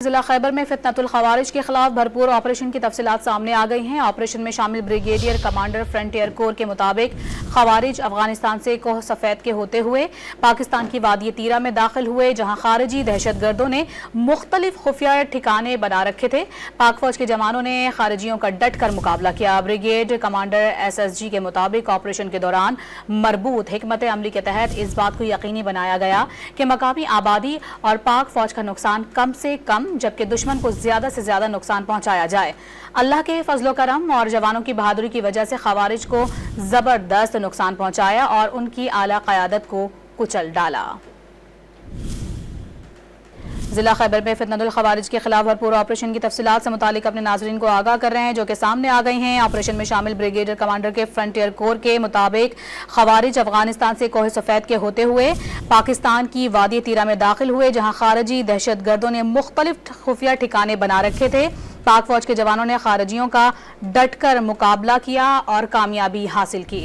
जिला खैबर में फितनतुल खवारिज के खिलाफ भरपूर ऑपरेशन की तफसीलात सामने आ गई हैं। ऑपरेशन में शामिल ब्रिगेडियर कमांडर फ्रंटियर कोर के मुताबिक खवारिज अफगानिस्तान से कोह सफेद के होते हुए पाकिस्तान की वादी तीरा में दाखिल हुए, जहां खारिजी दहशतगर्दों ने मुख्तलिफ खुफिया ठिकाने बना रखे थे। पाक फौज के जवानों ने खारिजियों का डट कर मुकाबला किया। ब्रिगेड कमांडर SSG के मुताबिक ऑपरेशन के दौरान मरबूत हिकमत अमली के तहत इस बात को यकीनी बनाया गया कि मकामी आबादी और पाक फौज का नुकसान कम से कम जबकि दुश्मन को ज्यादा से ज्यादा नुकसान पहुंचाया जाए। अल्लाह के फजलो करम और जवानों की बहादुरी की वजह से खवारिज को जबरदस्त नुकसान पहुंचाया और उनकी आला क़यादत को कुचल डाला। जिला खैबर में फितनतुल खवारिज के खिलाफ भरपूर ऑपरेशन की तफसीलात से मुतालिक अपने नाजरीन को आगाह कर रहे हैं, जो कि सामने आ गई हैं। ऑपरेशन में शामिल ब्रिगेडियर कमांडर के फ्रंटियर कोर के मुताबिक खवारिज अफगानिस्तान से कोह सफेद के होते हुए पाकिस्तान की वादी तीरा में दाखिल हुए, जहां खारिजी दहशतगर्दों ने मुख्तलिफ खुफिया ठिकाने बना रखे थे। पाक फौज के जवानों ने खारिजियों का डट कर मुकाबला किया और कामयाबी हासिल की।